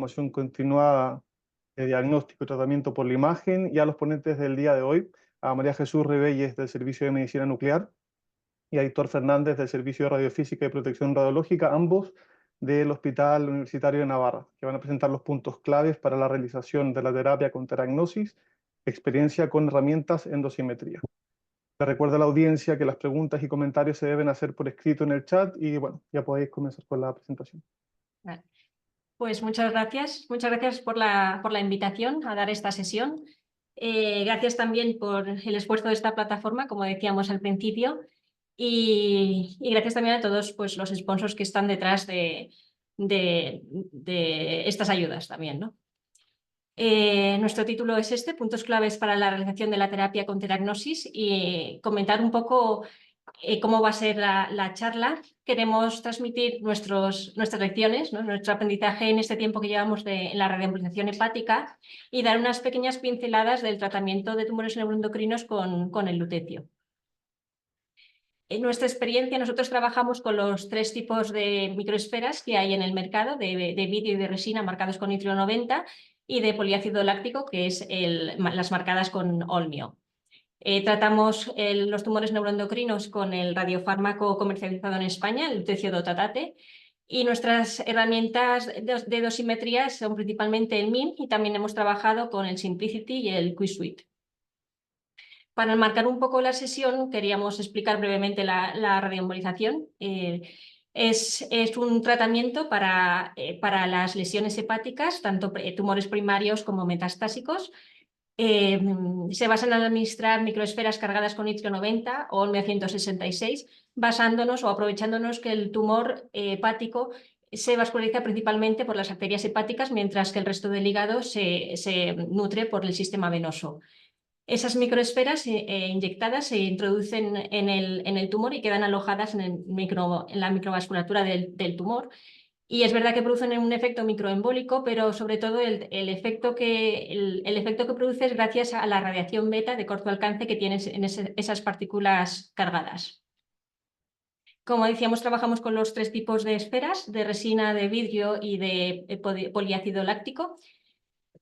Formación continuada de diagnóstico y tratamiento por la imagen, y a los ponentes del día de hoy, a María Jesús Rebelles del Servicio de Medicina Nuclear y a Héctor Fernández del Servicio de Radiofísica y Protección Radiológica, ambos del Hospital Universitario de Navarra, que van a presentar los puntos claves para la realización de la terapia con teragnosis, experiencia con herramientas en dosimetría. Le recuerdo a la audiencia que las preguntas y comentarios se deben hacer por escrito en el chat y bueno, ya podéis comenzar con la presentación. Vale. Pues muchas gracias por la invitación a dar esta sesión. Gracias también por el esfuerzo de esta plataforma, como decíamos al principio, y gracias también a todos pues, los sponsors que están detrás de estas ayudas también, ¿no? Nuestro título es este, Puntos claves para la realización de la terapia con teragnosis, y comentar un poco cómo va a ser la charla. Queremos transmitir nuestras lecciones, ¿no? Nuestro aprendizaje en este tiempo que llevamos en la radioembolización hepática y dar unas pequeñas pinceladas del tratamiento de tumores neuroendocrinos con el lutecio. En nuestra experiencia, nosotros trabajamos con los 3 tipos de microesferas que hay en el mercado, de vidrio y de resina marcados con nitrio 90 y de poliácido láctico, que es las marcadas con Olmio. Tratamos los tumores neuroendocrinos con el radiofármaco comercializado en España, el lutecio dotatate, y nuestras herramientas de dosimetría son principalmente el MIM, y también hemos trabajado con el Simplicity y el QSuite. Para enmarcar un poco la sesión, queríamos explicar brevemente la radioembolización. Es un tratamiento para las lesiones hepáticas, tanto tumores primarios como metastásicos. Se basan en administrar microesferas cargadas con nitrio 90 o olmio 166, basándonos o aprovechándonos que el tumor hepático se vasculariza principalmente por las arterias hepáticas, mientras que el resto del hígado se nutre por el sistema venoso. Esas microesferas inyectadas se introducen en el tumor y quedan alojadas en la microvasculatura del tumor. Y es verdad que producen un efecto microembólico, pero sobre todo el efecto que produce es gracias a la radiación beta de corto alcance que tienen en esas partículas cargadas. Como decíamos, trabajamos con los 3 tipos de esferas, de resina, de vidrio y de poliácido láctico.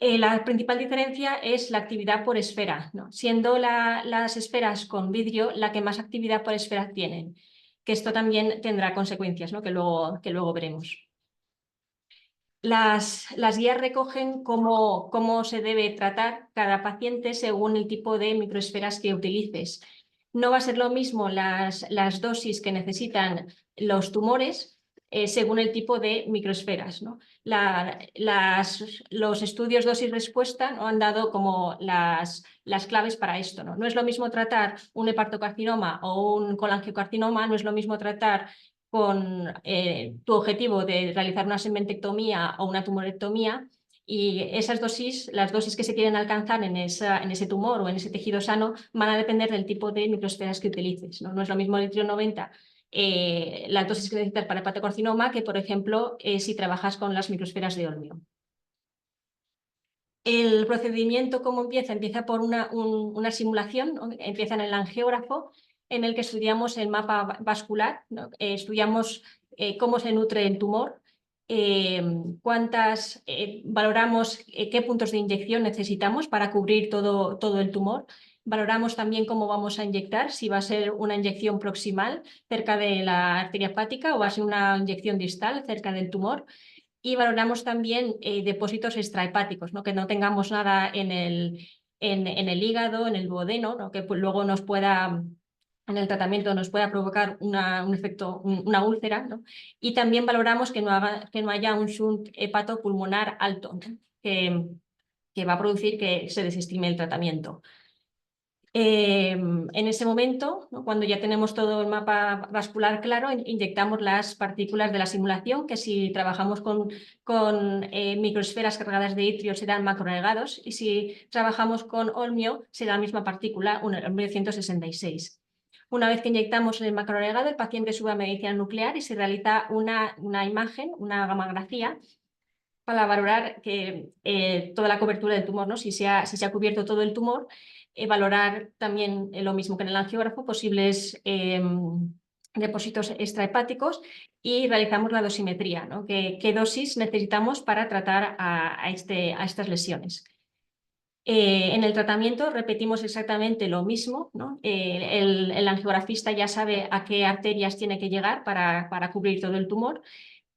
La principal diferencia es la actividad por esfera, ¿no? Siendo las esferas con vidrio la que más actividad por esfera tienen, que esto también tendrá consecuencias, ¿no? que luego veremos. Las guías recogen cómo se debe tratar cada paciente según el tipo de microesferas que utilices. No va a ser lo mismo las dosis que necesitan los tumores según el tipo de microesferas, ¿no? Los estudios dosis-respuesta, ¿no?, han dado como las claves para esto, ¿no? No es lo mismo tratar un hepatocarcinoma o un colangiocarcinoma, no es lo mismo tratar con tu objetivo de realizar una segmentectomía o una tumorectomía, y esas dosis, las dosis que se quieren alcanzar en ese tumor o en ese tejido sano, van a depender del tipo de microesferas que utilices, ¿no? No es lo mismo el nitrio 90, la dosis que necesitas para hepatocarcinoma, que por ejemplo si trabajas con las microesferas de Olmio. El procedimiento, ¿cómo empieza? Empieza por una simulación, ¿no? Empieza en el angiógrafo, en el que estudiamos el mapa vascular, ¿no? Estudiamos cómo se nutre el tumor, valoramos qué puntos de inyección necesitamos para cubrir todo el tumor. Valoramos también cómo vamos a inyectar, si va a ser una inyección proximal cerca de la arteria hepática o va a ser una inyección distal cerca del tumor. Y valoramos también depósitos extrahepáticos, ¿no? Que no tengamos nada en el hígado, en el duodeno, ¿no? Que pues, luego en el tratamiento nos pueda provocar un efecto, una úlcera, ¿no? Y también valoramos que no haya un shunt hepatopulmonar alto, ¿no? que va a producir que se desestime el tratamiento. En ese momento, ¿no?, cuando ya tenemos todo el mapa vascular claro, inyectamos las partículas de la simulación, que si trabajamos con microesferas cargadas de itrio serán macroregados, y si trabajamos con Olmio será la misma partícula, un Olmio 166. Una vez que inyectamos el macroregado, el paciente sube a medicina nuclear y se realiza una imagen, una gammagrafía, para valorar que toda la cobertura del tumor, ¿no? Si se ha cubierto todo el tumor, valorar también lo mismo que en el angiógrafo, posibles depósitos extrahepáticos y realizamos la dosimetría, ¿no? ¿Qué dosis necesitamos para tratar a estas lesiones? En el tratamiento repetimos exactamente lo mismo, ¿no? El angiografista ya sabe a qué arterias tiene que llegar para cubrir todo el tumor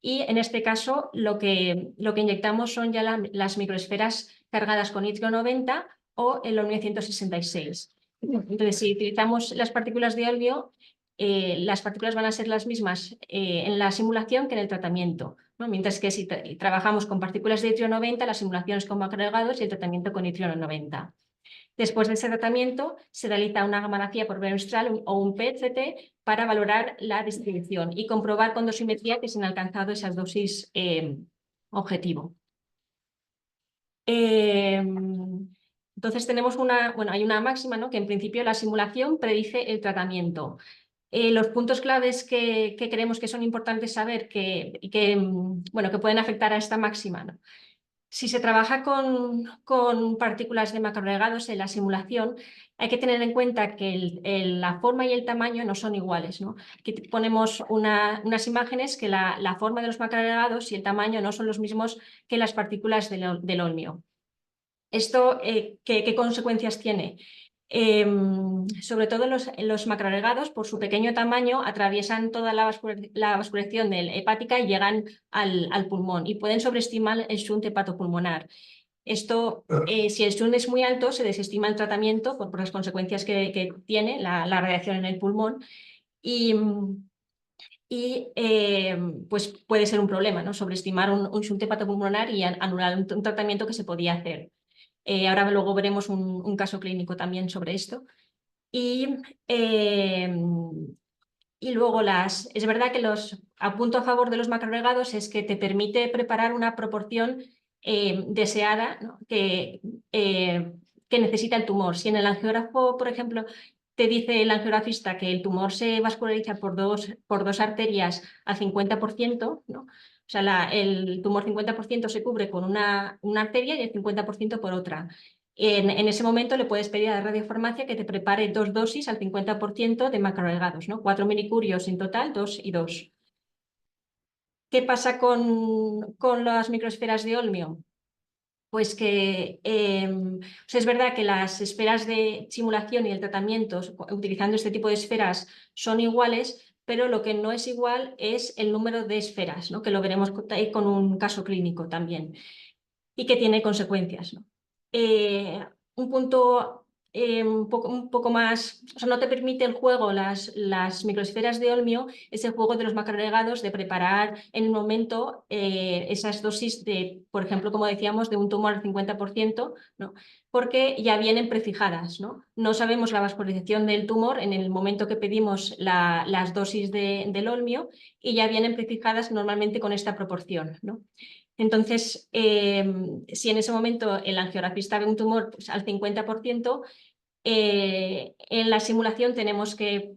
y en este caso lo que inyectamos son ya las microesferas cargadas con itrio 90 o el olmio 166. Entonces, si utilizamos las partículas de olmio, las partículas van a ser las mismas en la simulación que en el tratamiento, ¿no? Mientras que si trabajamos con partículas de itrio 90, la simulación es con macroagregados y el tratamiento con itrio 90. Después de ese tratamiento se realiza una gamografía por vía menstrual o un PET-CT para valorar la distribución y comprobar con dosimetría que se han alcanzado esas dosis objetivo. Entonces tenemos hay una máxima, ¿no? Que en principio la simulación predice el tratamiento. Los puntos claves que creemos que son importantes saber que pueden afectar a esta máxima, ¿no? Si se trabaja con partículas de macroagregados en la simulación, hay que tener en cuenta que la forma y el tamaño no son iguales, ¿no? Aquí ponemos unas imágenes que la forma de los macroagregados y el tamaño no son los mismos que las partículas del olmio. ¿Esto qué consecuencias tiene? Sobre todo los macroagregados, por su pequeño tamaño, atraviesan toda la vascularización hepática y llegan al pulmón y pueden sobreestimar el shunt hepatopulmonar. Esto, si el shunt es muy alto, se desestima el tratamiento por las consecuencias que tiene la radiación en el pulmón y pues puede ser un problema, ¿no? Sobreestimar un shunt hepatopulmonar y anular un tratamiento que se podía hacer. Ahora luego veremos un caso clínico también sobre esto. Y luego es verdad que a punto a favor de los macroagregados es que te permite preparar una proporción deseada, ¿no? que necesita el tumor. Si en el angiógrafo, por ejemplo, te dice el angiografista que el tumor se vasculariza por dos arterias al 50%, ¿no? O sea, el tumor 50% se cubre con una arteria y el 50% por otra. En ese momento le puedes pedir a la radiofarmacia que te prepare 2 dosis al 50% de macroagregados, ¿no? 4 milicurios en total, 2 y 2. ¿Qué pasa con las microesferas de olmio? Pues que es verdad que las esferas de simulación y el tratamiento utilizando este tipo de esferas son iguales, pero lo que no es igual es el número de esferas, ¿no? Que lo veremos con un caso clínico también y que tiene consecuencias, ¿no? Un punto un poco más, o sea, no te permite el juego, las microesferas de olmio, es el juego de los macroagregados, de preparar en el momento esas dosis de, por ejemplo, como decíamos, de un tumor al 50%, ¿no? Porque ya vienen prefijadas, ¿no? No sabemos la vascularización del tumor en el momento que pedimos las dosis del olmio y ya vienen prefijadas normalmente con esta proporción, ¿no? Entonces, si en ese momento el angiografista ve un tumor pues, al 50%, en la simulación tenemos que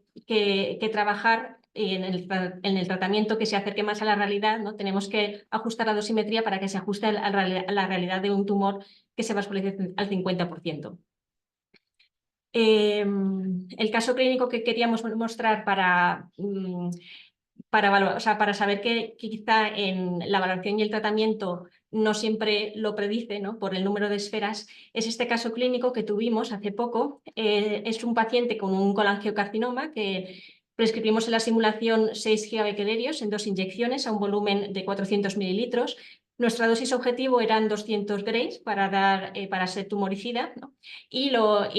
trabajar en el tratamiento que se acerque más a la realidad, ¿no? Tenemos que ajustar la dosimetría para que se ajuste a la realidad de un tumor que se vascularice al 50%. El caso clínico que queríamos mostrar para saber que quizá en la valoración y el tratamiento no siempre lo predice, ¿no? Por el número de esferas, es este caso clínico que tuvimos hace poco. Es un paciente con un colangiocarcinoma que prescribimos en la simulación 6 gigabecquerelios en 2 inyecciones a un volumen de 400 mililitros. Nuestra dosis objetivo eran 200 grays para ser tumoricida, ¿no? Y lo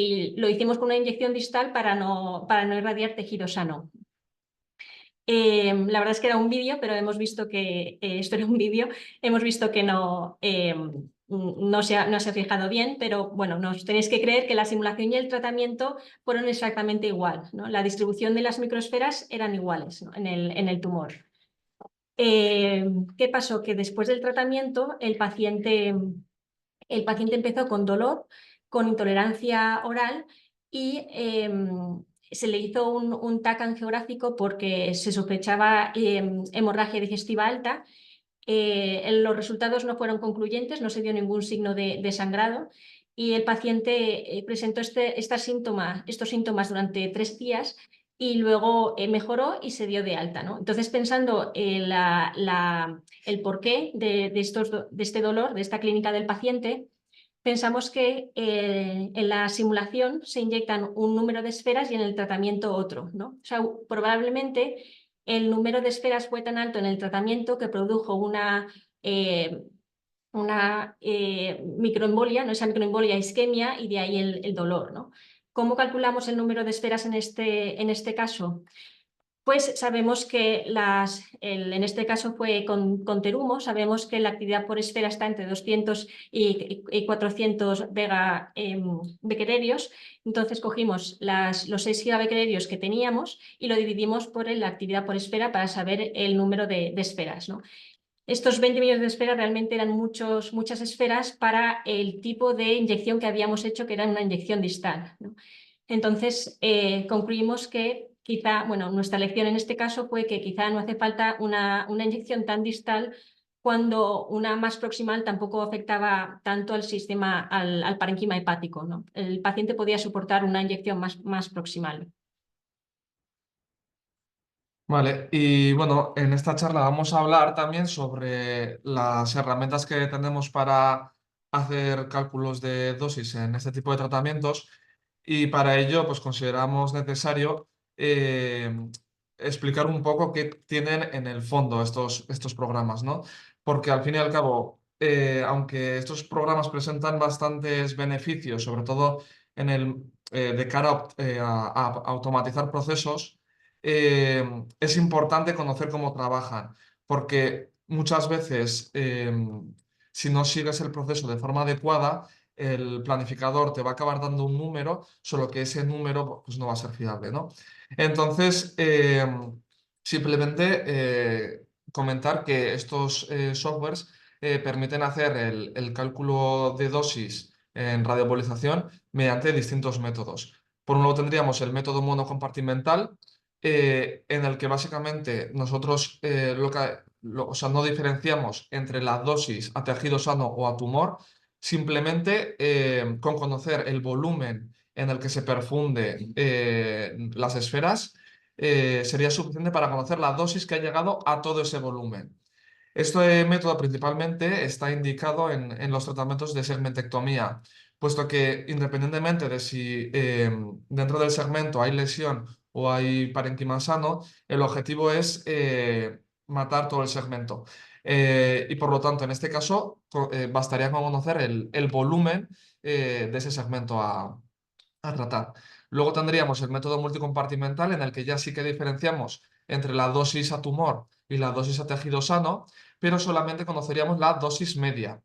hicimos con una inyección distal para no irradiar tejido sano. La verdad es que era un vídeo, pero hemos visto que esto era un vídeo, hemos visto que no se ha fijado bien, pero bueno, nos tenéis que creer que la simulación y el tratamiento fueron exactamente igual, ¿no? La distribución de las microesferas eran iguales, ¿no? en el tumor. ¿Qué pasó? Que después del tratamiento el paciente empezó con dolor, con intolerancia oral y se le hizo un TAC angiográfico porque se sospechaba hemorragia digestiva alta. Los resultados no fueron concluyentes, no se dio ningún signo de sangrado y el paciente presentó estos síntomas durante 3 días y luego mejoró y se dio de alta, ¿no? Entonces, pensando el porqué de este dolor, de esta clínica del paciente, pensamos que en la simulación se inyectan un número de esferas y en el tratamiento otro, ¿no? O sea, probablemente el número de esferas fue tan alto en el tratamiento que produjo una microembolia, ¿no? Esa microembolia isquemia y de ahí el dolor, ¿no? ¿Cómo calculamos el número de esferas en este caso? Pues sabemos que en este caso fue con terumo, sabemos que la actividad por esfera está entre 200 y 400 becquerelios. Entonces cogimos los 6 gigabecquerelios que teníamos y lo dividimos por la actividad por esfera para saber el número de esferas, ¿no? Estos 20 millones de esferas realmente eran muchas esferas para el tipo de inyección que habíamos hecho, que era una inyección distal, ¿no? Entonces, concluimos que quizá, bueno, nuestra lección en este caso fue que quizá no hace falta una inyección tan distal cuando una más proximal tampoco afectaba tanto al sistema, al parénquima hepático, ¿no? El paciente podía soportar una inyección más proximal. Vale, y bueno, en esta charla vamos a hablar también sobre las herramientas que tenemos para hacer cálculos de dosis en este tipo de tratamientos y para ello pues consideramos necesario explicar un poco qué tienen en el fondo estos programas, ¿no? Porque al fin y al cabo, aunque estos programas presentan bastantes beneficios, sobre todo de cara a automatizar procesos, es importante conocer cómo trabajan, porque muchas veces, si no sigues el proceso de forma adecuada, el planificador te va a acabar dando un número, solo que ese número pues, no va a ser fiable, ¿no? Entonces, simplemente comentar que estos softwares permiten hacer el cálculo de dosis en radioembolización mediante distintos métodos. Por un lado tendríamos el método monocompartimental, en el que básicamente nosotros o sea, no diferenciamos entre la dosis a tejido sano o a tumor, simplemente con conocer el volumen en el que se perfunde las esferas, sería suficiente para conocer la dosis que ha llegado a todo ese volumen. Este método principalmente está indicado en los tratamientos de segmentectomía, puesto que independientemente de si dentro del segmento hay lesión o hay parénquima sano, el objetivo es matar todo el segmento. Y por lo tanto, en este caso, bastaría con conocer el volumen de ese segmento a tratar. Luego tendríamos el método multicompartimental, en el que ya sí que diferenciamos entre la dosis a tumor y la dosis a tejido sano, pero solamente conoceríamos la dosis media.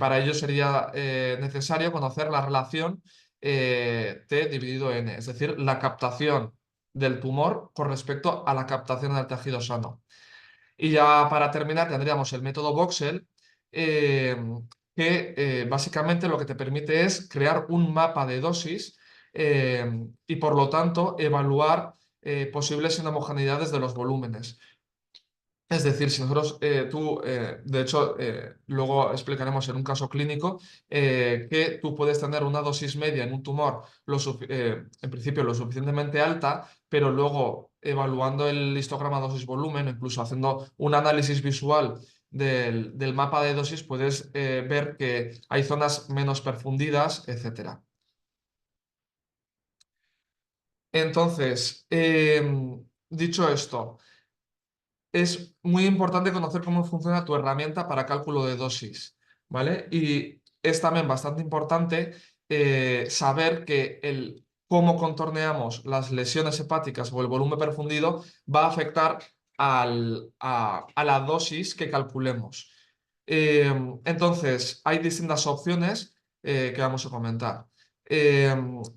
Para ello sería necesario conocer la relación T dividido N, es decir, la captación del tumor con respecto a la captación del tejido sano. Y ya para terminar tendríamos el método Voxel, eh, que básicamente lo que te permite es crear un mapa de dosis y por lo tanto evaluar posibles inhomogeneidades de los volúmenes. Es decir, si nosotros, de hecho, luego explicaremos en un caso clínico que tú puedes tener una dosis media en un tumor, en principio lo suficientemente alta, pero luego evaluando el histograma dosis-volumen, incluso haciendo un análisis visual del mapa de dosis, puedes ver que hay zonas menos perfundidas, etc. Entonces, dicho esto, es muy importante conocer cómo funciona tu herramienta para cálculo de dosis, ¿vale? Y es también bastante importante saber que cómo contorneamos las lesiones hepáticas o el volumen perfundido va a afectar a la dosis que calculemos. Entonces, hay distintas opciones que vamos a comentar.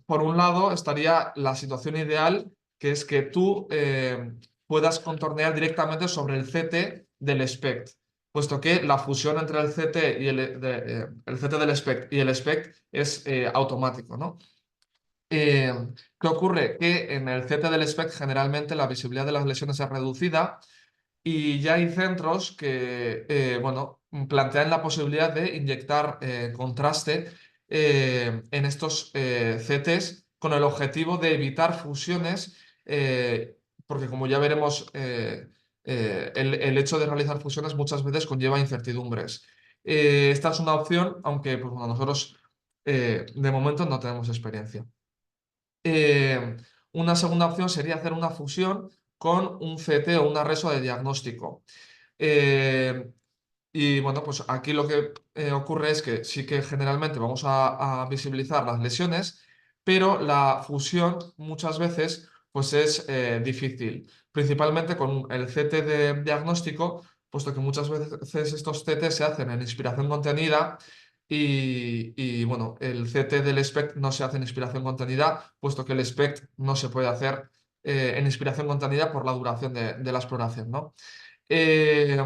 Por un lado, estaría la situación ideal, que es que tú puedas contornear directamente sobre el CT del SPECT, puesto que la fusión entre el CT, el CT del SPECT y el SPECT es automático, ¿no? ¿Qué ocurre? Que en el CT del SPECT generalmente la visibilidad de las lesiones es reducida y ya hay centros que bueno, plantean la posibilidad de inyectar contraste en estos CTs con el objetivo de evitar fusiones porque como ya veremos, el hecho de realizar fusiones muchas veces conlleva incertidumbres. Esta es una opción, aunque pues, bueno, nosotros de momento no tenemos experiencia. Una segunda opción sería hacer una fusión con un CT o una reso de diagnóstico. Y bueno, pues aquí lo que ocurre es que sí que generalmente vamos a visibilizar las lesiones, pero la fusión muchas veces pues es difícil, principalmente con el CT de diagnóstico, puesto que muchas veces estos CT se hacen en inspiración contenida y bueno, el CT del SPECT no se hace en inspiración contenida, puesto que el SPECT no se puede hacer en inspiración contenida por la duración de la exploración, ¿no? Eh,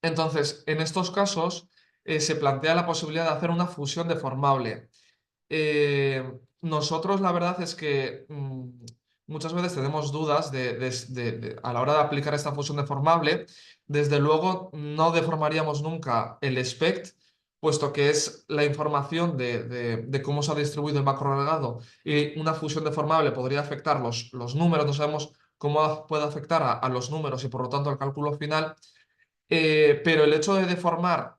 entonces, en estos casos se plantea la posibilidad de hacer una fusión deformable. Nosotros la verdad es que muchas veces tenemos dudas a la hora de aplicar esta fusión deformable. Desde luego no deformaríamos nunca el SPECT, puesto que es la información de cómo se ha distribuido el macroagregado, y una fusión deformable podría afectar los números. No sabemos cómo puede afectar a los números y por lo tanto al cálculo final. Pero el hecho de deformar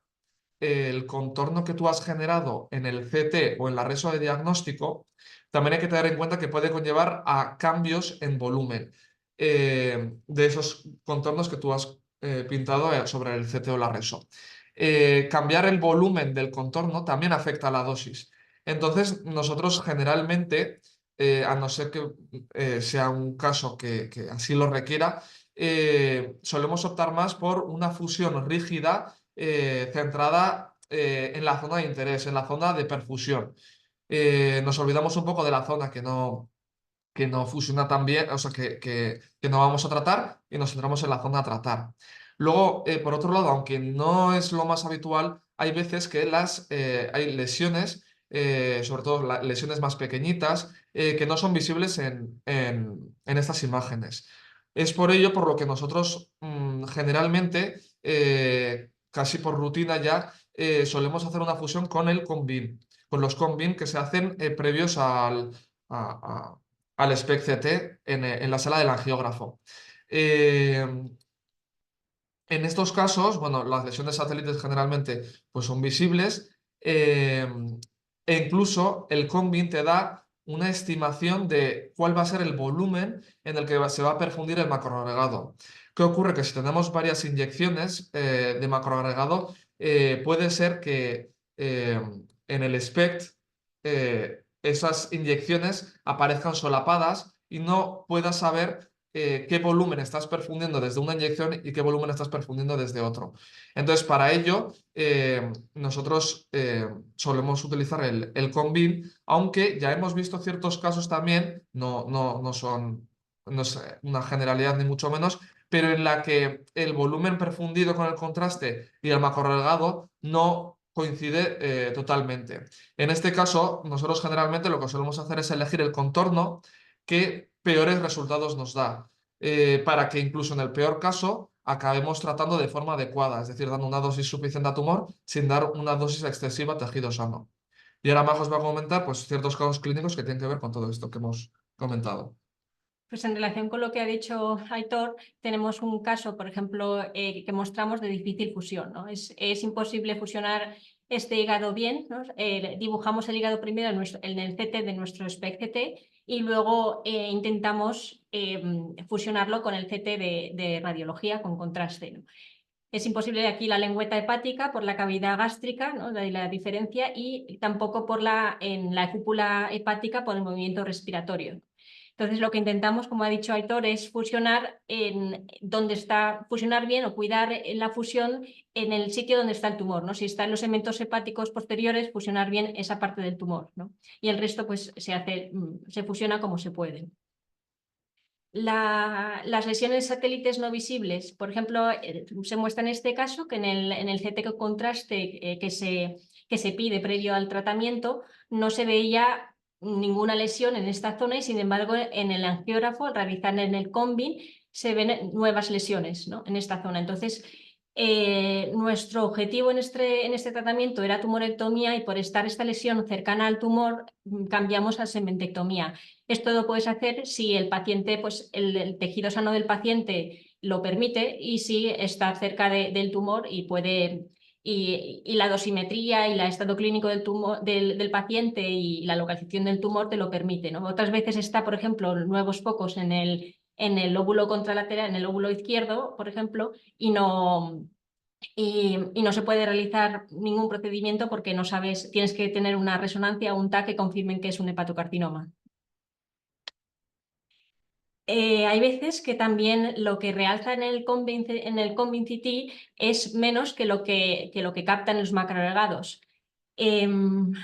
el contorno que tú has generado en el CT o en la reso de diagnóstico, también hay que tener en cuenta que puede conllevar a cambios en volumen de esos contornos que tú has pintado sobre el CT o la reso. Cambiar el volumen del contorno también afecta a la dosis. Entonces, nosotros generalmente, a no ser que sea un caso que así lo requiera, solemos optar más por una fusión rígida centrada en la zona de interés, en la zona de perfusión. Nos olvidamos un poco de la zona que no fusiona tan bien, o sea, que no vamos a tratar, y nos centramos en la zona a tratar. Luego, por otro lado, aunque no es lo más habitual, hay veces que hay lesiones, sobre todo lesiones más pequeñitas, que no son visibles en estas imágenes. Es por ello por lo que nosotros generalmente, casi por rutina ya, solemos hacer una fusión con el CONBIN, con los CONBIN que se hacen previos al SPECT-CT en la sala del angiógrafo. En estos casos, bueno, las lesiones satélites generalmente pues, son visibles, e incluso el CONBIN te da una estimación de cuál va a ser el volumen en el que se va a perfundir el macroagregado. ¿Qué ocurre? Que si tenemos varias inyecciones de macroagregado, puede ser que en el SPECT esas inyecciones aparezcan solapadas y no puedas saber qué volumen estás perfundiendo desde una inyección y qué volumen estás perfundiendo desde otro. Entonces, para ello, nosotros solemos utilizar el CONBIN, aunque ya hemos visto ciertos casos también, no es una generalidad ni mucho menos, pero en la que el volumen perfundido con el contraste y el macroagregado no coincide totalmente. En este caso, nosotros generalmente lo que solemos hacer es elegir el contorno que peores resultados nos da, para que incluso en el peor caso acabemos tratando de forma adecuada, es decir, dando una dosis suficiente a tumor sin dar una dosis excesiva a tejido sano. Y ahora Majo os va a comentar pues, ciertos casos clínicos que tienen que ver con todo esto que hemos comentado. Pues en relación con lo que ha dicho Aitor, tenemos un caso, por ejemplo, que mostramos de difícil fusión, ¿no? Es imposible fusionar este hígado bien, ¿no? Dibujamos el hígado primero en el CT de nuestro SPECT-CT y luego intentamos fusionarlo con el CT de radiología con contraste, ¿no? Es imposible aquí la lengüeta hepática por la cavidad gástrica, ¿no? La diferencia, y tampoco en la cúpula hepática por el movimiento respiratorio. Entonces, lo que intentamos, como ha dicho Aitor, es fusionar fusionar bien o cuidar la fusión en el sitio donde está el tumor, ¿no? Si está en los segmentos hepáticos posteriores, fusionar bien esa parte del tumor, ¿no? Y el resto, pues, se fusiona como se puede. Las lesiones satélites no visibles, por ejemplo, se muestra en este caso que en el CT con contraste que se pide previo al tratamiento no se veía ninguna lesión en esta zona y sin embargo en el angiógrafo, al realizar en el CONBIN, se ven nuevas lesiones, ¿no? En esta zona. Entonces, nuestro objetivo en este tratamiento era tumorectomía, y por estar esta lesión cercana al tumor cambiamos a segmentectomía. Esto lo puedes hacer si el paciente, pues el tejido sano del paciente lo permite, y si está cerca del tumor y puede... Y la dosimetría y el estado clínico del tumor, del paciente, y la localización del tumor te lo permite, ¿no? Otras veces está, por ejemplo, nuevos focos en el lóbulo contralateral, en el lóbulo izquierdo, por ejemplo, y no se puede realizar ningún procedimiento porque no sabes, tienes que tener una resonancia o un TAC que confirmen que es un hepatocarcinoma. Hay veces que también lo que realza en el COMBIN-CT es menos que lo que captan los macroagregados.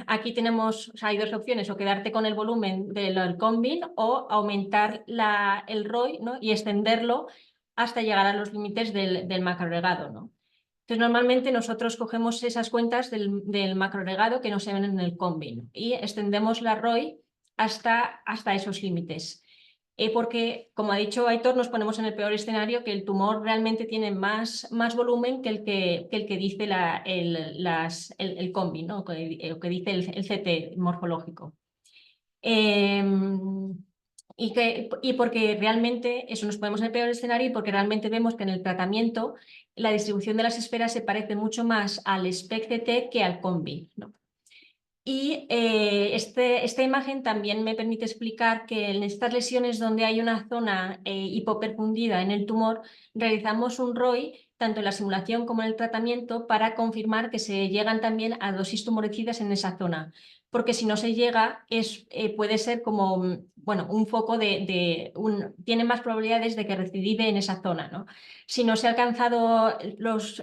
Aquí tenemos, o sea, hay dos opciones: o quedarte con el volumen del COMBIN o aumentar el ROI, ¿no? Y extenderlo hasta llegar a los límites del macroagregado, ¿no? Entonces, normalmente nosotros cogemos esas cuentas del macroagregado que no se ven en el COMBIN y extendemos la ROI hasta esos límites. Porque, como ha dicho Aitor, nos ponemos en el peor escenario, que el tumor realmente tiene más volumen que el que dice el COMBIN, ¿no? que dice el CT morfológico. Y porque realmente eso, nos ponemos en el peor escenario, y porque realmente vemos que en el tratamiento la distribución de las esferas se parece mucho más al SPECT que al COMBIN, ¿no? Y esta imagen también me permite explicar que en estas lesiones donde hay una zona hipoperfundida en el tumor, realizamos un ROI tanto en la simulación como en el tratamiento para confirmar que se llegan también a dosis tumoricidas en esa zona. Porque si no se llega, puede ser como bueno, un foco tiene más probabilidades de que recidive en esa zona, ¿no? Si no se ha alcanzado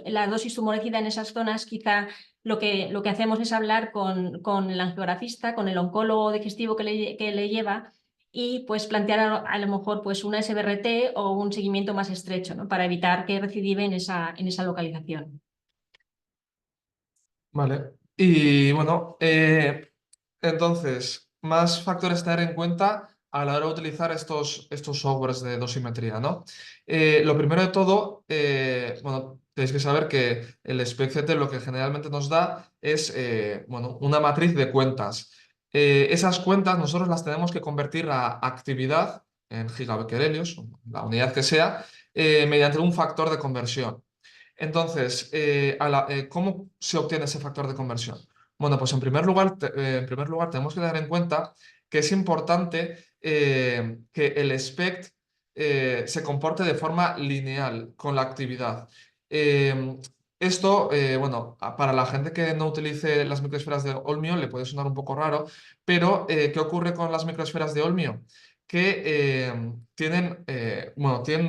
la dosis tumoricida en esas zonas, quizá lo que hacemos es hablar con el angiografista, con el oncólogo digestivo que le lleva, y pues plantear a lo mejor pues una SBRT o un seguimiento más estrecho, ¿no? Para evitar que recidive en esa localización. Vale. Y bueno, entonces, más factores a tener en cuenta a la hora de utilizar estos softwares de dosimetría, ¿no? Lo primero de todo, bueno, tenéis que saber que el SPECT lo que generalmente nos da es bueno, una matriz de cuentas. Esas cuentas nosotros las tenemos que convertir a actividad en gigabecquerelios, la unidad que sea, mediante un factor de conversión. Entonces, ¿cómo se obtiene ese factor de conversión? Bueno, pues en primer lugar tenemos que tener en cuenta que es importante que el SPECT se comporte de forma lineal con la actividad. Eh, Esto, bueno, para la gente que no utilice las microesferas de Olmio le puede sonar un poco raro, pero ¿qué ocurre con las microesferas de Olmio? Que tienen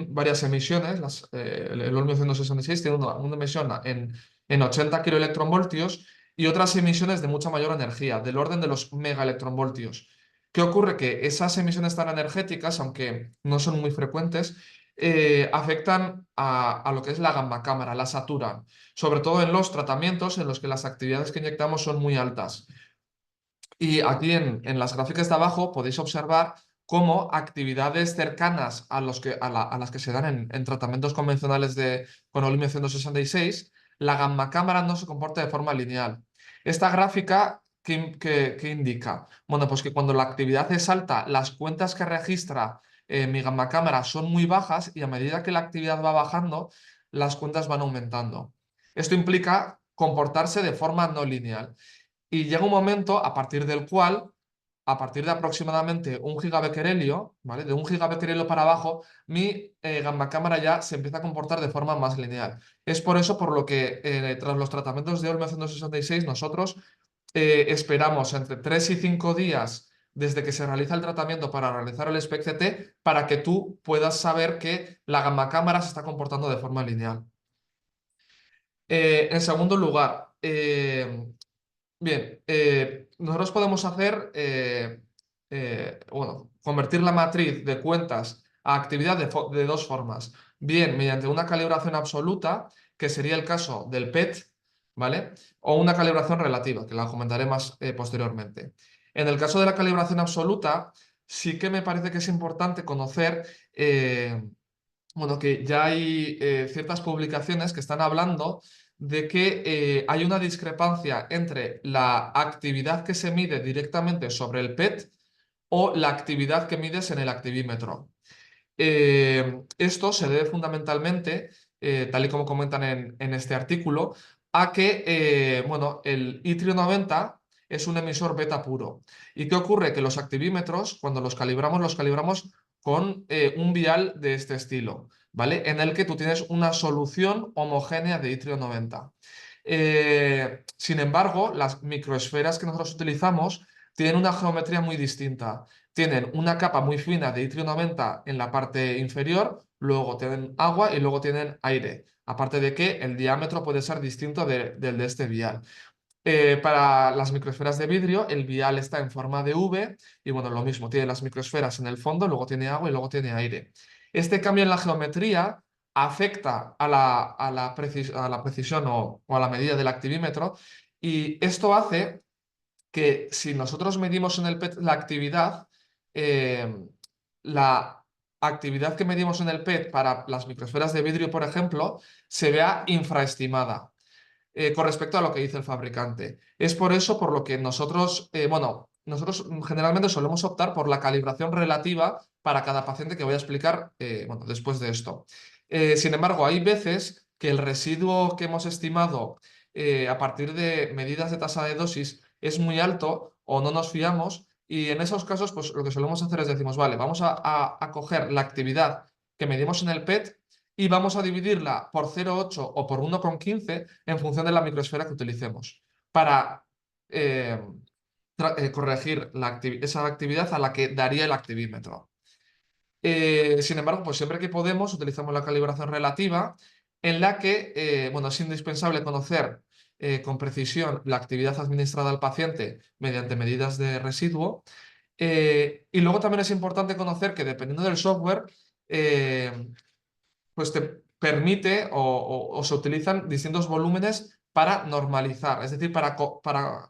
varias emisiones. El Olmio 166 tiene una emisión en 80 kiloelectronvoltios y otras emisiones de mucha mayor energía, del orden de los megaelectronvoltios. ¿Qué ocurre? Que esas emisiones tan energéticas, aunque no son muy frecuentes, afectan a lo que es la gamma cámara, la saturan, sobre todo en los tratamientos en los que las actividades que inyectamos son muy altas. Y aquí en las gráficas de abajo podéis observar cómo actividades cercanas a las que se dan en tratamientos convencionales con Olmio 166, la gamma cámara no se comporta de forma lineal. Esta gráfica, ¿qué indica? Bueno, pues que cuando la actividad es alta, las cuentas que registra mi gamma cámara son muy bajas, y a medida que la actividad va bajando, las cuentas van aumentando. Esto implica comportarse de forma no lineal. Y llega un momento a partir del cual, a partir de aproximadamente 1 gigabecquerelio, ¿vale? De 1 gigabecquerelio para abajo, mi gamma cámara ya se empieza a comportar de forma más lineal. Es por eso por lo que tras los tratamientos de Olmio 166 nosotros esperamos entre 3 y 5 días desde que se realiza el tratamiento para realizar el SPECT para que tú puedas saber que la gamma cámara se está comportando de forma lineal. En segundo lugar, bien, nosotros podemos hacer, bueno, convertir la matriz de cuentas a actividad de dos formas. Bien, mediante una calibración absoluta, que sería el caso del PET, ¿vale? O una calibración relativa, que la comentaré más posteriormente. En el caso de la calibración absoluta, sí que me parece que es importante conocer bueno, que ya hay ciertas publicaciones que están hablando de que hay una discrepancia entre la actividad que se mide directamente sobre el PET o la actividad que mides en el activímetro. Esto se debe fundamentalmente, tal y como comentan en este artículo, a que bueno, el itrio 90 es un emisor beta puro. ¿Y qué ocurre? Que los activímetros, cuando los calibramos con un vial de este estilo, ¿vale? En el que tú tienes una solución homogénea de itrio 90. Sin embargo, las microesferas que nosotros utilizamos tienen una geometría muy distinta. Tienen una capa muy fina de itrio 90 en la parte inferior, luego tienen agua y luego tienen aire. Aparte de que el diámetro puede ser distinto del de este vial. Para las microesferas de vidrio, el vial está en forma de V y bueno, lo mismo, tiene las microesferas en el fondo, luego tiene agua y luego tiene aire. Este cambio en la geometría afecta a la precisión o a la medida del activímetro y esto hace que si nosotros medimos en el PET la actividad que medimos en el PET para las microesferas de vidrio, por ejemplo, se vea infraestimada con respecto a lo que dice el fabricante. Es por eso por lo que nosotros, bueno, nosotros generalmente solemos optar por la calibración relativa para cada paciente que voy a explicar bueno, después de esto. Sin embargo, hay veces que el residuo que hemos estimado a partir de medidas de tasa de dosis es muy alto o no nos fiamos y en esos casos pues lo que solemos hacer es decimos, vale, vamos a coger la actividad que medimos en el PET y vamos a dividirla por 0,8 o por 1,15 en función de la microesfera que utilicemos para eh, corregir esa actividad a la que daría el activímetro. Sin embargo, pues siempre que podemos utilizamos la calibración relativa en la que bueno, es indispensable conocer con precisión la actividad administrada al paciente mediante medidas de residuo. Y luego también es importante conocer que dependiendo del software, pues te permite o se utilizan distintos volúmenes para normalizar, es decir, para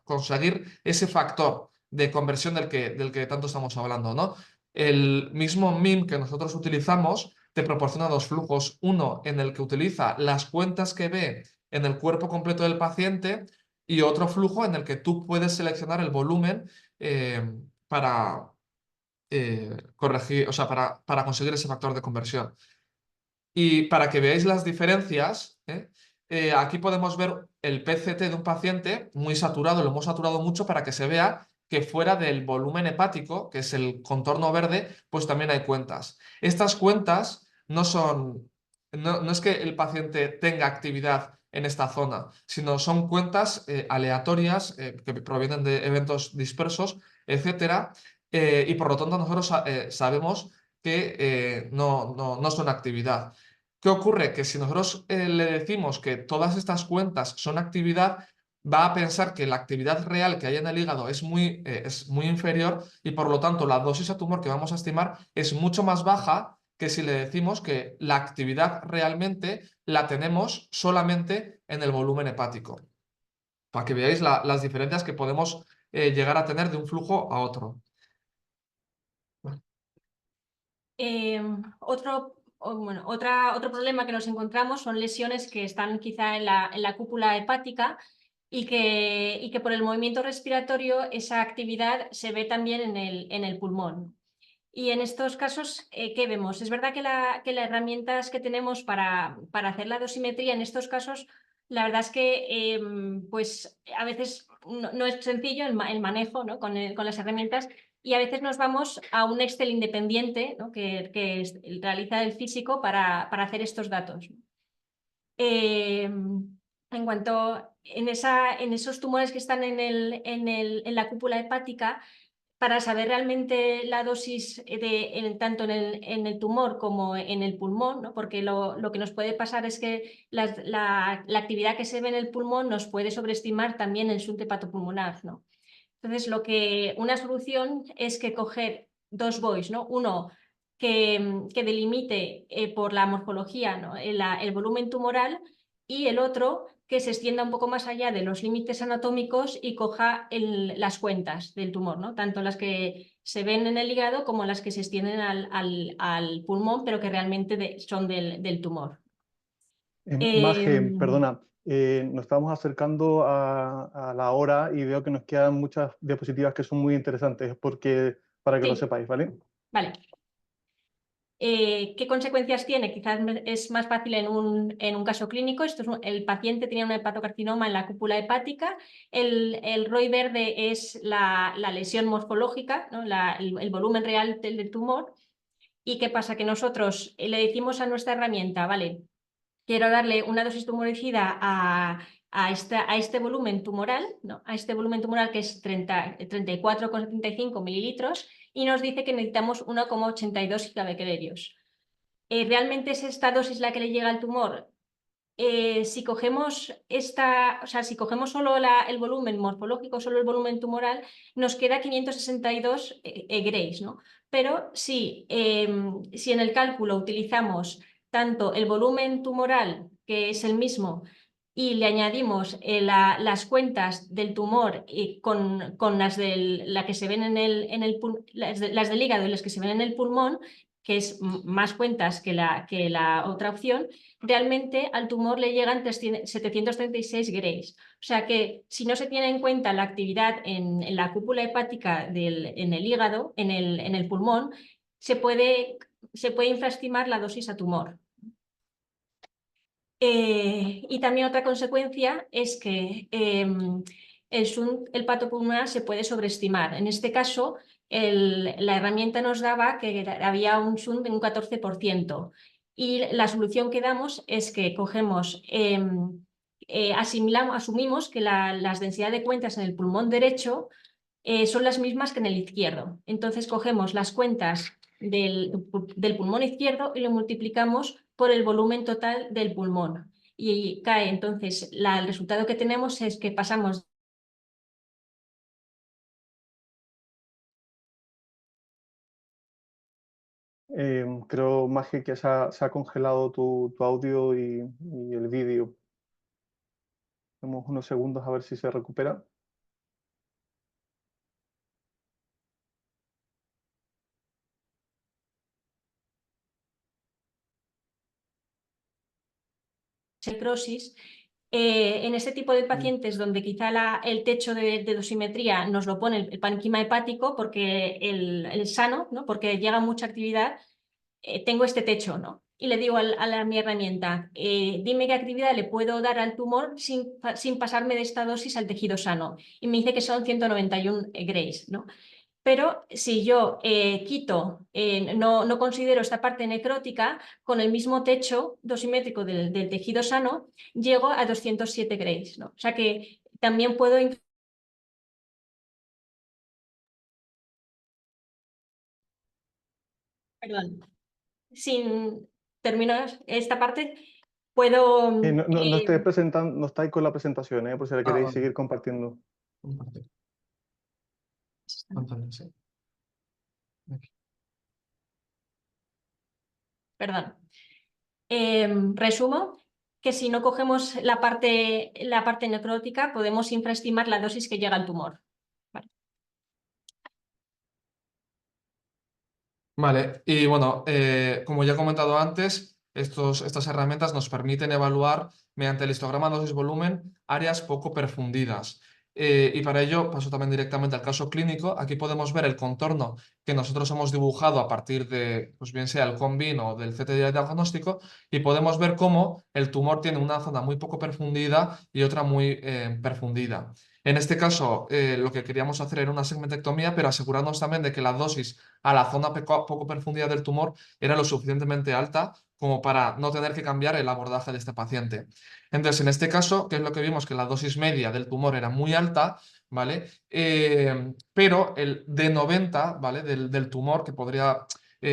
conseguir ese factor de conversión del que tanto estamos hablando, ¿no? El mismo MIM que nosotros utilizamos te proporciona dos flujos, uno en el que utiliza las cuentas que ve en el cuerpo completo del paciente y otro flujo en el que tú puedes seleccionar el volumen para corregir, o sea, para conseguir ese factor de conversión. Y para que veáis las diferencias, aquí podemos ver el PCT de un paciente muy saturado, lo hemos saturado mucho para que se vea que fuera del volumen hepático, que es el contorno verde, pues también hay cuentas. Estas cuentas no son, no es que el paciente tenga actividad en esta zona, sino son cuentas aleatorias que provienen de eventos dispersos, etcétera, y por lo tanto nosotros sabemos que no son actividad. ¿Qué ocurre? Que si nosotros le decimos que todas estas cuentas son actividad, va a pensar que la actividad real que hay en el hígado es muy inferior y por lo tanto la dosis a tumor que vamos a estimar es mucho más baja que si le decimos que la actividad realmente la tenemos solamente en el volumen hepático. Para que veáis las diferencias que podemos llegar a tener de un flujo a otro. Otro problema que nos encontramos son lesiones que están quizá en la cúpula hepática y que por el movimiento respiratorio esa actividad se ve también en el pulmón. Y en estos casos, ¿qué vemos? Es verdad que las herramientas que tenemos para hacer la dosimetría en estos casos, la verdad es que pues a veces no es sencillo el manejo, ¿no? con las herramientas y a veces nos vamos a un Excel independiente, ¿no? que realiza el físico para hacer estos datos. En cuanto en esos tumores que están en la cúpula hepática, para saber realmente la dosis tanto en el tumor como en el pulmón, ¿no? Porque lo que nos puede pasar es que la actividad que se ve en el pulmón nos puede sobreestimar también el shunto hepatopulmonar, ¿no? Entonces, una solución es que coger dos buoys, ¿no? Uno que delimite por la morfología, ¿no? el volumen tumoral y el otro que se extienda un poco más allá de los límites anatómicos y coja las cuentas del tumor, ¿no? Tanto las que se ven en el hígado como las que se extienden al pulmón, pero que realmente son del tumor. Maje, Em, perdona, nos estamos acercando a la hora y veo que nos quedan muchas diapositivas que son muy interesantes, porque, para que lo sí, sepáis, ¿vale? vale. ¿Qué consecuencias tiene? Quizás es más fácil en un caso clínico. El paciente tenía un hepatocarcinoma en la cúpula hepática. El ROI verde es la lesión morfológica, ¿no? El volumen real del tumor. ¿Y qué pasa? Que nosotros le decimos a nuestra herramienta, vale, quiero darle una dosis tumoricida a este volumen tumoral, ¿no? A este volumen tumoral que es 34,75 mililitros, y nos dice que necesitamos 1,82 gigabecquerelios. ¿Realmente es esta dosis la que le llega al tumor? Si cogemos si cogemos solo el volumen morfológico, solo el volumen tumoral, nos queda 562 Grays, ¿no? Pero si en el cálculo utilizamos tanto el volumen tumoral, que es el mismo, y le añadimos las cuentas del tumor con las que se ven las del hígado y las que se ven en el pulmón, que es más cuentas que la otra opción, realmente al tumor le llegan 736 Grays. O sea que si no se tiene en cuenta la actividad en la cúpula hepática en el hígado, en el pulmón, se puede infraestimar la dosis a tumor. Y también otra consecuencia es que el shunt hepatopulmonar se puede sobreestimar. En este caso, la herramienta nos daba que había un shunt de un 14%. Y la solución que damos es que cogemos, asumimos que las densidades de cuentas en el pulmón derecho son las mismas que en el izquierdo. Entonces cogemos las cuentas del pulmón izquierdo y lo multiplicamos por el volumen total del pulmón. Y cae, entonces, el resultado que tenemos es que pasamos Creo, Maje, que se ha congelado tu audio y el vídeo. Damos unos segundos a ver si se recupera. necrosis. En este tipo de pacientes donde quizá el techo de dosimetría nos lo pone el parénquima hepático, porque el sano, ¿no? Porque llega mucha actividad, tengo este techo, ¿no? Y le digo a mi herramienta, dime qué actividad le puedo dar al tumor sin pasarme de esta dosis al tejido sano. Y me dice que son 191 Grays, ¿no? Pero si yo no considero esta parte necrótica, con el mismo techo dosimétrico del tejido sano, llego a 207 Grays, ¿no? O sea que también puedo... Perdón, sin terminar esta parte, puedo... No estáis presentando, no estáis con la presentación, por si la Ah, queréis vale. seguir compartiendo. Compartir. Pantalla, sí. Aquí. Perdón. Resumo que si no cogemos la parte necrótica, podemos infraestimar la dosis que llega al tumor. Vale. Vale, y bueno, como ya he comentado antes, estas herramientas nos permiten evaluar mediante el histograma dosis-volumen áreas poco perfundidas. Y para ello paso también directamente al caso clínico. Aquí podemos ver el contorno que nosotros hemos dibujado a partir de, pues bien sea el CONVIN o del CT diagnóstico, y podemos ver cómo el tumor tiene una zona muy poco perfundida y otra muy perfundida. En este caso, lo que queríamos hacer era una segmentectomía, pero asegurarnos también de que la dosis a la zona poco profundidad del tumor era lo suficientemente alta como para no tener que cambiar el abordaje de este paciente. Entonces, en este caso, ¿qué es lo que vimos? Que la dosis media del tumor era muy alta, ¿vale? Pero el D90, ¿vale? Del tumor, que podría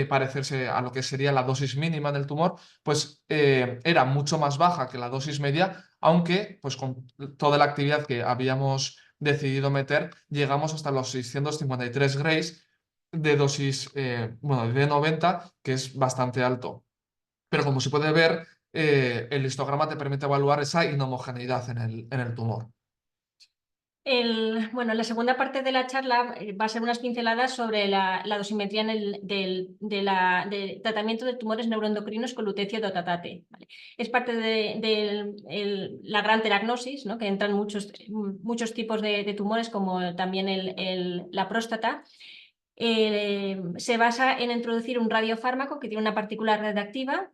parecerse a lo que sería la dosis mínima del tumor, pues era mucho más baja que la dosis media, aunque pues con toda la actividad que habíamos decidido meter, llegamos hasta los 653 Grays de dosis, bueno, de 90, que es bastante alto. Pero como se puede ver, el histograma te permite evaluar esa inhomogeneidad en el tumor. Bueno, la segunda parte de la charla va a ser unas pinceladas sobre la dosimetría del tratamiento de tumores neuroendocrinos con lutecio dotatate. ¿Vale? Es parte de la gran teragnosis, ¿no? Que entran muchos tipos de tumores, como también la próstata. Se basa en introducir un radiofármaco que tiene una partícula radioactiva,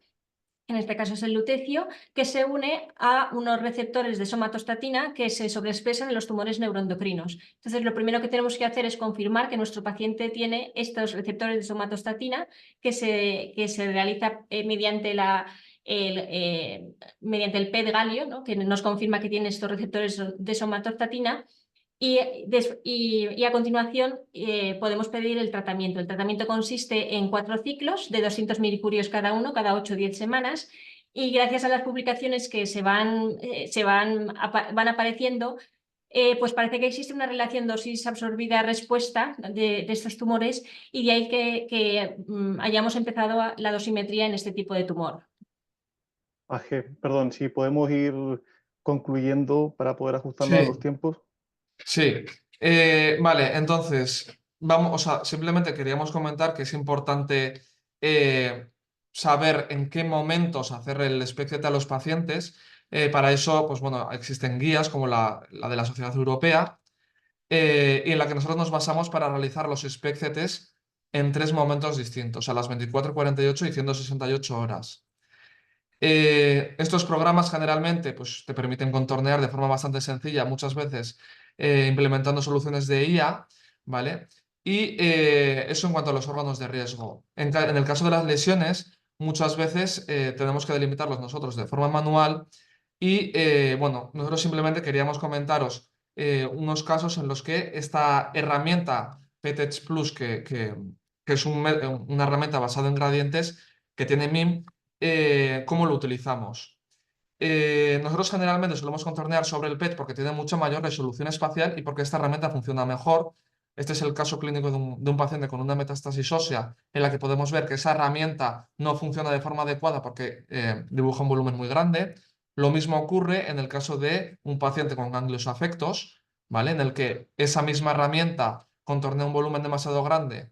en este caso es el lutecio, que se une a unos receptores de somatostatina que se sobreexpresan en los tumores neuroendocrinos. Entonces, lo primero que tenemos que hacer es confirmar que nuestro paciente tiene estos receptores de somatostatina que se realiza mediante mediante el PET galio, ¿no? Que nos confirma que tiene estos receptores de somatostatina. Y a continuación podemos pedir el tratamiento. El tratamiento consiste en 4 ciclos de 200 milicurios cada uno, cada 8 o 10 semanas. Y gracias a las publicaciones que van apareciendo, pues parece que existe una relación dosis absorbida-respuesta de estos tumores, y de ahí que hayamos empezado la dosimetría en este tipo de tumor. Perdón, si podemos ir concluyendo para poder ajustarnos a los Sí, tiempos. sí. Vale, entonces, vamos, o sea, simplemente queríamos comentar que es importante saber en qué momentos hacer el SPECT a los pacientes. Para eso, pues bueno, existen guías como la de la Sociedad Europea, y en la que nosotros nos basamos para realizar los SPECTs en 3 momentos distintos, a las 24, 48 y 168 horas. Estos programas generalmente pues, te permiten contornear de forma bastante sencilla, muchas veces implementando soluciones de IA, ¿vale? Y eso en cuanto a los órganos de riesgo. En el caso de las lesiones, muchas veces tenemos que delimitarlos nosotros de forma manual y, bueno, nosotros simplemente queríamos comentaros unos casos en los que esta herramienta PETEX Plus, que es una herramienta basada en gradientes que tiene MIM, ¿cómo lo utilizamos? Nosotros generalmente solemos contornear sobre el PET porque tiene mucha mayor resolución espacial y porque esta herramienta funciona mejor. Este es el caso clínico de un paciente con una metástasis ósea en la que podemos ver que esa herramienta no funciona de forma adecuada porque dibuja un volumen muy grande. Lo mismo ocurre en el caso de un paciente con ganglios afectos, ¿vale? En el que esa misma herramienta contornea un volumen demasiado grande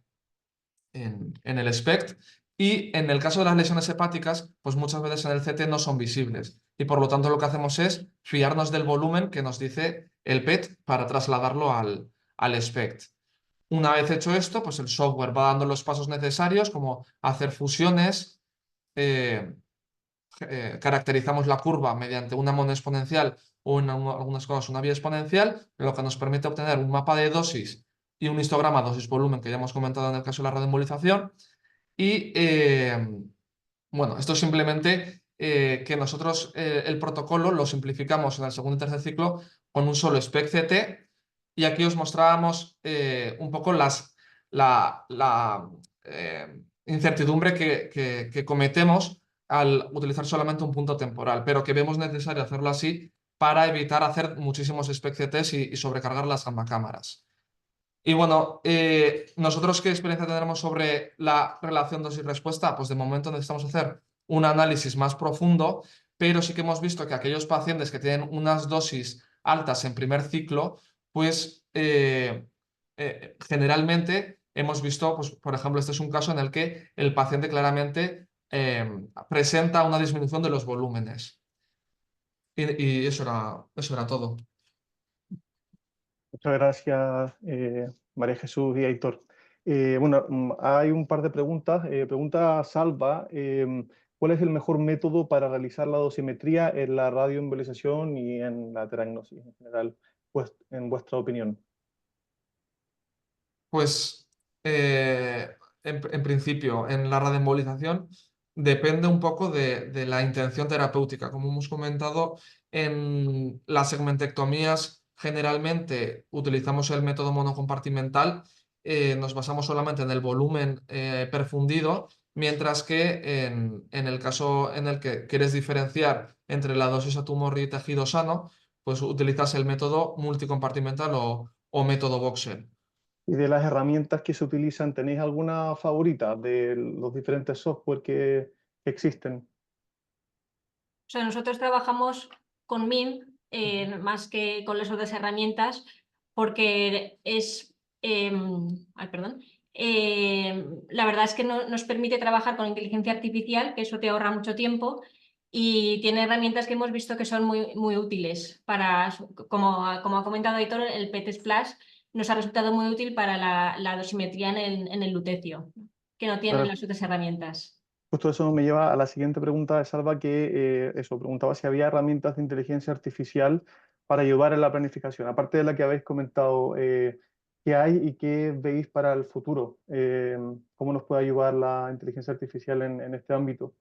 en el SPECT, y en el caso de las lesiones hepáticas, pues muchas veces en el CT no son visibles y por lo tanto lo que hacemos es fiarnos del volumen que nos dice el PET para trasladarlo al SPECT. Una vez hecho esto, pues el software va dando los pasos necesarios como hacer fusiones, eh, caracterizamos la curva mediante una mona exponencial o en algunas cosas una vía exponencial, lo que nos permite obtener un mapa de dosis y un histograma dosis-volumen que ya hemos comentado en el caso de la radioembolización. Y bueno, esto es simplemente que nosotros el protocolo lo simplificamos en el segundo y tercer ciclo con un solo SPECT-CT, y aquí os mostrábamos un poco la incertidumbre que cometemos al utilizar solamente un punto temporal, pero que vemos necesario hacerlo así para evitar hacer muchísimos SPECT-CTs y sobrecargar las cámaras. Y bueno, ¿nosotros qué experiencia tendremos sobre la relación dosis-respuesta? Pues de momento necesitamos hacer un análisis más profundo, pero sí que hemos visto que aquellos pacientes que tienen unas dosis altas en primer ciclo, pues generalmente hemos visto, pues, por ejemplo, este es un caso en el que el paciente claramente presenta una disminución de los volúmenes. Y eso era todo. Muchas gracias, María Jesús y Héctor. Bueno, hay un par de preguntas. Pregunta Salva, ¿cuál es el mejor método para realizar la dosimetría en la radioembolización y en la teragnosis en general, pues, en vuestra opinión? Pues en principio, en la radioembolización depende un poco de la intención terapéutica. Como hemos comentado, en las segmentectomías generalmente utilizamos el método monocompartimental, nos basamos solamente en el volumen perfundido, mientras que en el caso en el que quieres diferenciar entre la dosis a tumor y tejido sano, pues utilizas el método multicompartimental o método Boxer. Y de las herramientas que se utilizan, ¿tenéis alguna favorita de los diferentes software que existen? sea, nosotros trabajamos con MIM más que con las otras herramientas porque es, perdón, la verdad es que nos permite trabajar con inteligencia artificial, que eso te ahorra mucho tiempo y tiene herramientas que hemos visto que son muy útiles para, como ha comentado Aitor, el PT Splash nos ha resultado muy útil para la dosimetría en el lutecio, que no tienen Claro, las otras herramientas. justo eso me lleva a la siguiente pregunta de Salva, que preguntaba si había herramientas de inteligencia artificial para ayudar en la planificación. Aparte de la que habéis comentado, ¿qué hay y qué veis para el futuro? ¿Cómo nos puede ayudar la inteligencia artificial en este ámbito?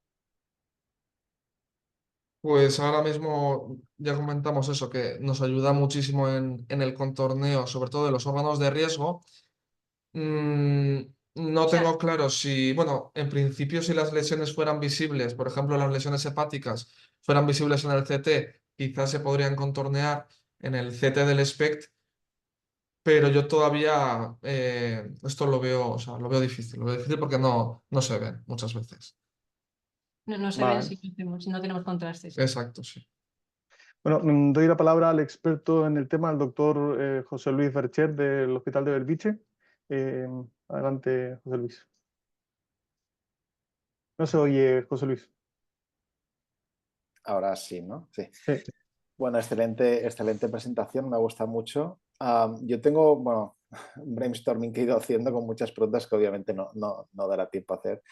Pues ahora mismo ya comentamos eso, que nos ayuda muchísimo en el contorneo, sobre todo de los órganos de riesgo. Mm, no O sea, tengo claro si, bueno, en principio si las lesiones fueran visibles, por ejemplo, las lesiones hepáticas fueran visibles en el CT, quizás se podrían contornear en el CT del SPECT, pero yo todavía esto lo veo, o sea, lo veo difícil porque no se ven muchas veces. no se ven Vale. si no tenemos contrastes. Exacto, sí. Bueno, doy la palabra al experto en el tema, al doctor José Luis Bercher del Hospital de Belviche. Eh, Adelante, José Luis. No se oye, José Luis. Ahora sí, ¿no? Sí. Sí. Bueno, excelente presentación, me gusta mucho. Yo tengo, bueno, un brainstorming que he ido haciendo con muchas preguntas que obviamente no dará tiempo a hacer.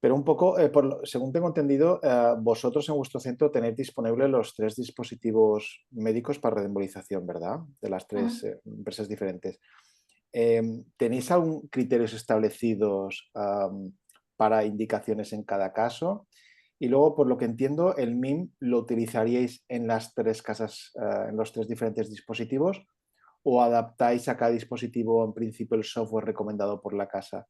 Pero un poco, según tengo entendido, vosotros en vuestro centro tenéis disponibles los 3 dispositivos médicos para reembolización, ¿verdad? De las 3 empresas diferentes. ¿Tenéis algún criterios establecidos para indicaciones en cada caso? Y luego, por lo que entiendo, el MIM lo utilizaríais en las 3 casas, en los 3 diferentes dispositivos, o adaptáis a cada dispositivo en principio el software recomendado por la casa.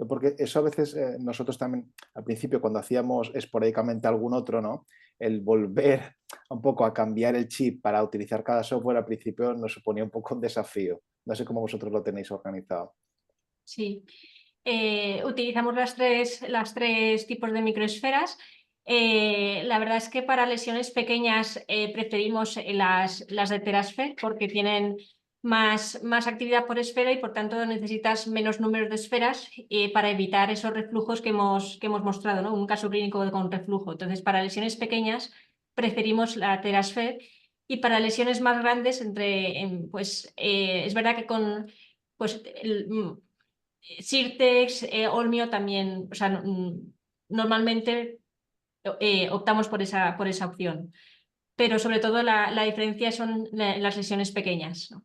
Porque eso a veces nosotros también, al principio, cuando hacíamos esporádicamente algún otro, ¿no? El volver un poco a cambiar el chip para utilizar cada software al principio nos suponía un poco un desafío. No sé cómo vosotros lo tenéis organizado. Sí. Utilizamos las tres tipos de microesferas. La verdad es que para lesiones pequeñas preferimos las de Terasphere porque tienen más actividad por esfera y por tanto necesitas menos números de esferas para evitar esos reflujos que hemos mostrado, ¿no? Un caso clínico con reflujo. Entonces, para lesiones pequeñas preferimos la Terasphere y para lesiones más grandes, es verdad que con pues, Sirtex, Olmio también, o sea, normalmente optamos por esa opción, pero sobre todo la diferencia son las lesiones pequeñas, ¿no?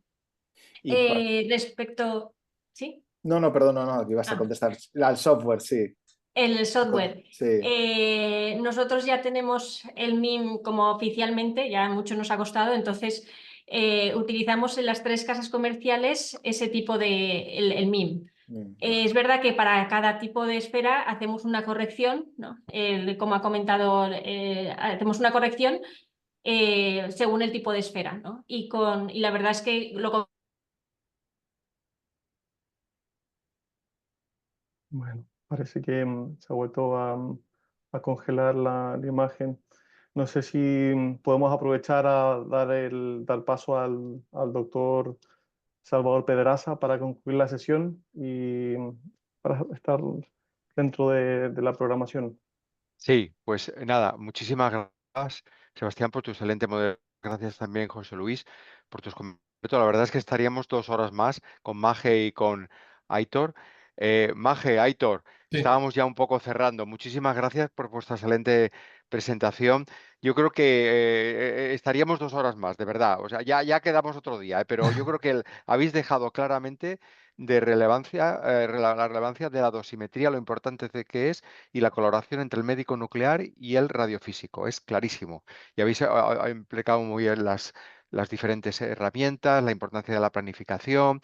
Y Respecto, ¿sí? no, perdón, que ibas a Ah, contestar. Al software, sí. el software. Sí. Nosotros ya tenemos el MIM como oficialmente, ya mucho nos ha costado, entonces utilizamos en las 3 casas comerciales ese tipo de el MIM. Es verdad que para cada tipo de esfera hacemos una corrección, ¿no? Como ha comentado, hacemos una corrección según el tipo de esfera, ¿no? Y la verdad es que Bueno, parece que se ha vuelto a congelar la imagen. No sé si podemos aprovechar a dar paso al doctor Salvador Pedraza para concluir la sesión y para estar dentro de la programación. Sí, pues nada, muchísimas gracias, Sebastián, por tu excelente modelo. Gracias también, José Luis, por tus comentarios. La verdad es que estaríamos 2 horas más con Maje y con Aitor. Maje, Aitor, Sí. estábamos ya un poco cerrando. Muchísimas gracias por vuestra excelente presentación. Yo creo que estaríamos 2 horas más, de verdad. O sea, ya quedamos otro día, pero yo creo que habéis dejado claramente de relevancia, la relevancia de la dosimetría, lo importante que es y la colaboración entre el médico nuclear y el radiofísico. Es clarísimo. Y habéis implicado muy bien las diferentes herramientas, la importancia de la planificación.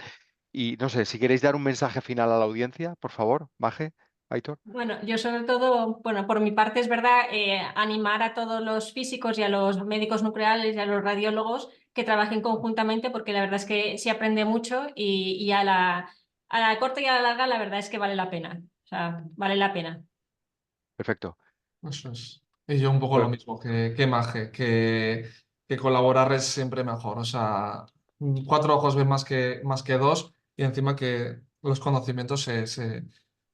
Y no sé, si queréis dar un mensaje final a la audiencia, por favor, Maje, Aitor. Bueno, yo sobre todo, bueno, por mi parte es verdad, animar a todos los físicos y a los médicos nucleares y a los radiólogos que trabajen conjuntamente porque la verdad es que se aprende mucho y a la corta y a la larga la verdad es que vale la pena. O sea, vale la pena. Perfecto. Eso es. Y yo un poco lo Bueno, mismo que Maje, que colaborar es siempre mejor. O sea, cuatro ojos ven más que dos y encima que los conocimientos Se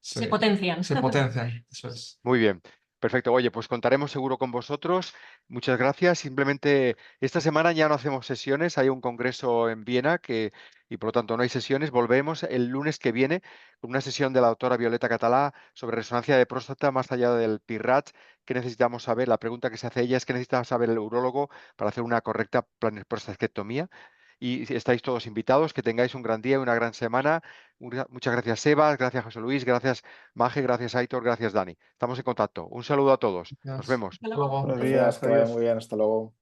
se, potencian. se potencian. Eso es. Muy bien, perfecto. Oye, pues contaremos seguro con vosotros. Muchas gracias. Simplemente esta semana ya no hacemos sesiones, hay un congreso en Viena y por lo tanto no hay sesiones. Volvemos el lunes que viene con una sesión de la doctora Violeta Catalá sobre resonancia de próstata más allá del PIRAT. ¿Qué necesitamos saber? La pregunta que se hace ella es qué necesita saber el urólogo para hacer una correcta prostatectomía. Y si estáis todos invitados, que tengáis un gran día y una gran semana. Muchas gracias, Sebas, gracias, José Luis, gracias, Maje, gracias, Aitor, gracias, Dani. Estamos en contacto. Un saludo a todos. Nos Gracias. vemos. Hasta Hasta luego. luego. buenos Gracias, días, que vaya adiós. muy bien. Hasta luego.